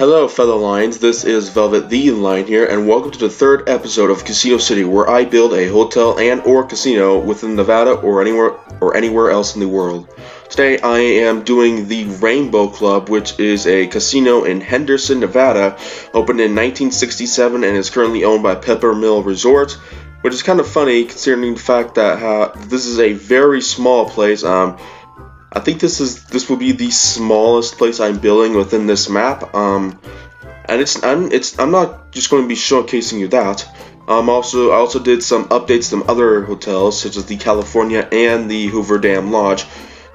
Hello, fellow Lions. This is Velvet the Lion here, and welcome to the third episode of Casino City, where I build a hotel and/or casino within Nevada or anywhere else in the world. Today, I am doing the Rainbow Club, which is a casino in Henderson, Nevada, opened in 1967 and is currently owned by Peppermill Resort, which is kind of funny considering the fact that this is a very small place. I think this will be the smallest place I'm building within this map. And I'm not just going to be showcasing you that. I also did some updates to some other hotels such as the California and the Hoover Dam Lodge,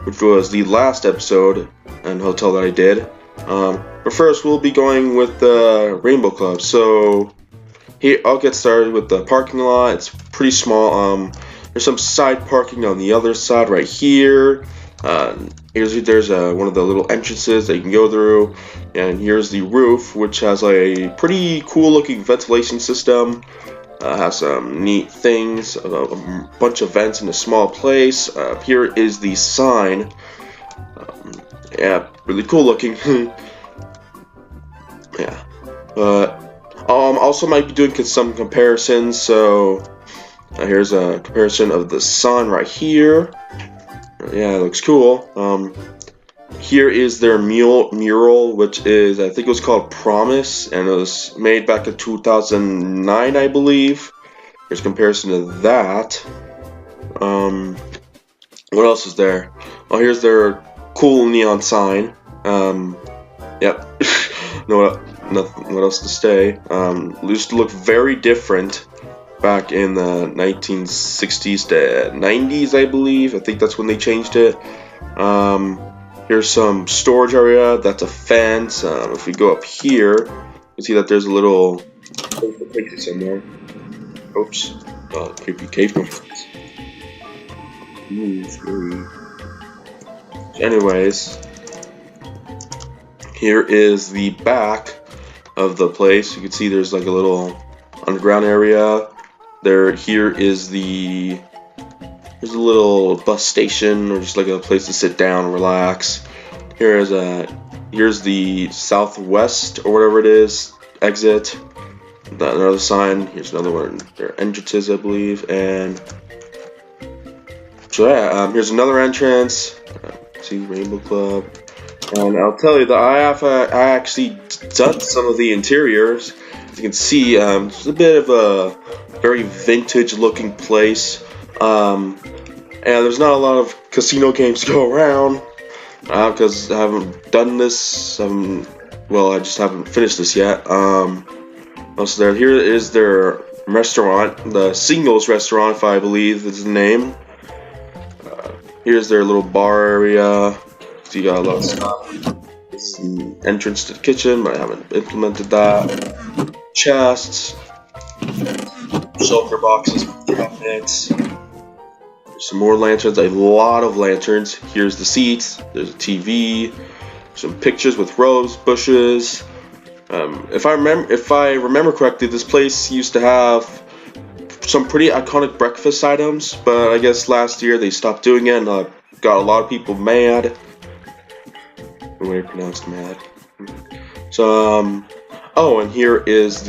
which was the last episode and hotel that I did. But first we'll be going with the Rainbow Club. So here I'll get started with the parking lot. It's pretty small. There's some side parking on the other side right here. There's one of the little entrances that you can go through, and here's the roof, which has a pretty cool looking ventilation system. Has some neat things, a bunch of vents in a small place. Here is the sign. Yeah, really cool looking. Yeah. Also might be doing some comparisons. So here's a comparison of the sun right here. Yeah, it looks cool. Here is their mural, which is, I think it was called Promise, and it was made back in 2009, I believe. Here's a comparison to that. What else is there? Oh, here's their cool neon sign. Yep. Nothing. What else to say? Used to look very different back in the 1960s to 90s, I believe. I think that's when they changed it. Here's some storage area. That's a fence. If we go up here, you can see that there's a little exit somewhere. Oops. Creepy cave monsters. Anyways, here is the back of the place. You can see there's like a little underground area. Here is there's a little bus station, or just like a place to sit down and relax. Here's the southwest or whatever it is exit. Another sign. Here's another one. Their entrances, I believe. And so yeah, here's another entrance. See Rainbow Club. And I'll tell you that I actually done some of the interiors. As you can see, it's a bit of a very vintage looking place, and there's not a lot of casino games to go around because I haven't done this. I just haven't finished this yet. Also, here is their restaurant, the Singles Restaurant, if I believe is the name. Here's their little bar area. So you got a lot of stuff. This is the entrance to the kitchen, but I haven't implemented that. Chests, shulker boxes, cabinets. There's some more lanterns, a lot of lanterns. Here's the seats, there's a TV, some pictures with rose bushes. If I remember correctly, this place used to have some pretty iconic breakfast items, but I guess last year they stopped doing it and got a lot of people mad. The way I pronounced mad. So, oh, and here is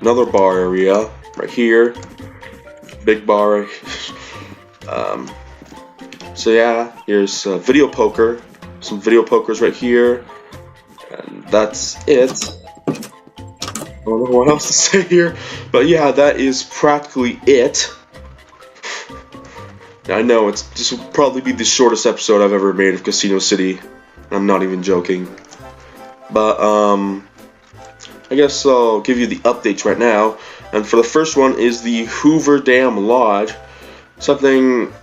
another bar area right here, big bar. So yeah, here's video poker, some video pokers right here, and that's it. I don't know what else to say here, but yeah, that is practically it. I know this will probably be the shortest episode I've ever made of Casino City. I'm not even joking, but I guess I'll give you the updates right now. And for the first one is the Hoover Dam Lodge. Something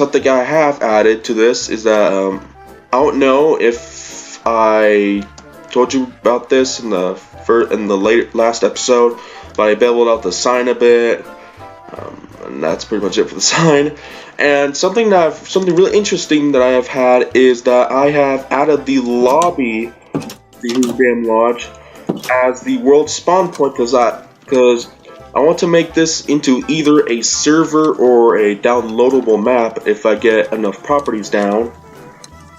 I have added to this is that I don't know if I told you about this in the last episode, but I beveled out the sign a bit, and that's pretty much it for the sign. And something really interesting that I have had is that I have added the lobby, the Hoover Dam Lodge, as the world spawn point because I want to make this into either a server or a downloadable map if I get enough properties down.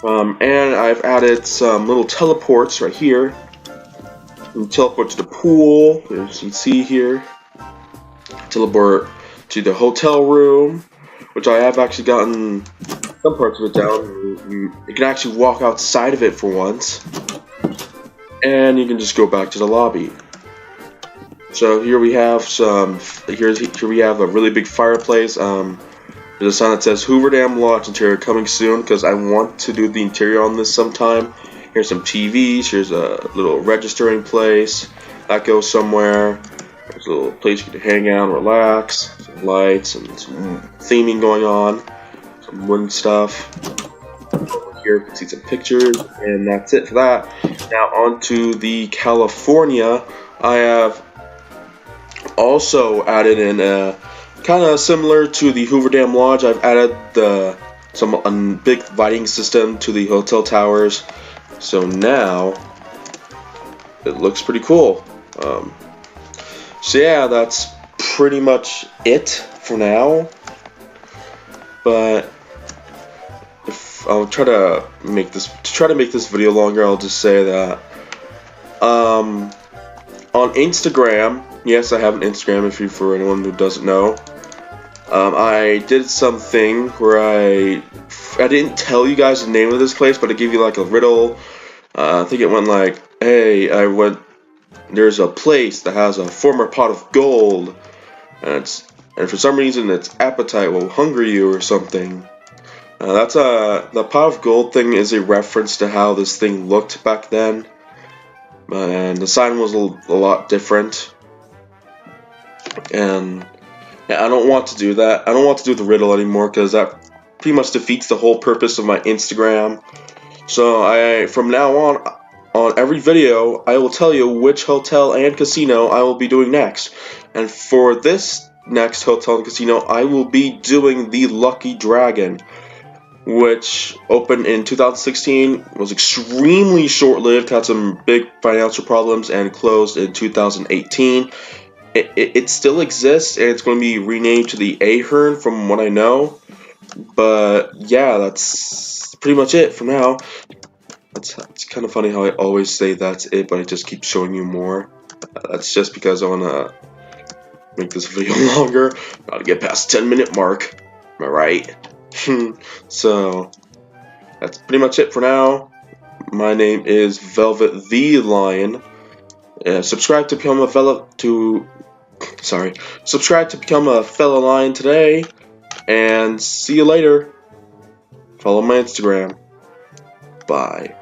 And I've added some little teleports right here. and teleport to the pool, as you can see here. Teleport to the hotel room, which I have actually gotten some parts of it down. You can actually walk outside of it for once, and you can just go back to the lobby. So here we have here we have a really big fireplace. There's a sign that says Hoover Dam Lodge interior coming soon, because I want to do the interior on this sometime. Here's some TVs. Here's a little registering place that goes somewhere. There's a little place you can hang out and relax. Some lights and some theming going on. Some wooden stuff. Over here you can see some pictures, and that's it for that. Now on to the California. I have also added in kind of similar to the Hoover Dam Lodge. I've added some big lighting system to the hotel towers. So now it looks pretty cool. So yeah, that's pretty much it for now. But if I'll try to make this video longer, I'll just say that on Instagram, yes, I have an Instagram. For anyone who doesn't know, I did something where I didn't tell you guys the name of this place, but I gave you like a riddle. I think it went like, hey, there's a place that has a former pot of gold, and for some reason its appetite will hunger you or something. The pot of gold thing is a reference to how this thing looked back then, and the sign was a lot different. And yeah, I don't want to do that. I don't want to do the riddle anymore, because that pretty much defeats the whole purpose of my Instagram. So from now on every video, I will tell you which hotel and casino I will be doing next. And for this next hotel and casino, I will be doing the Lucky Dragon, which opened in 2016, was extremely short-lived, had some big financial problems, and closed in 2018. It still exists, and it's going to be renamed to the Ahern from what I know. But yeah, that's pretty much it for now. It's kind of funny how I always say that's it, but I just keep showing you more. That's just because I want to make this video longer. Gotta get past the 10-minute mark. Am I right? So that's pretty much it for now. My name is Velvet the Lion. Subscribe to become a fellow lion today, and see you later. Follow my Instagram. Bye.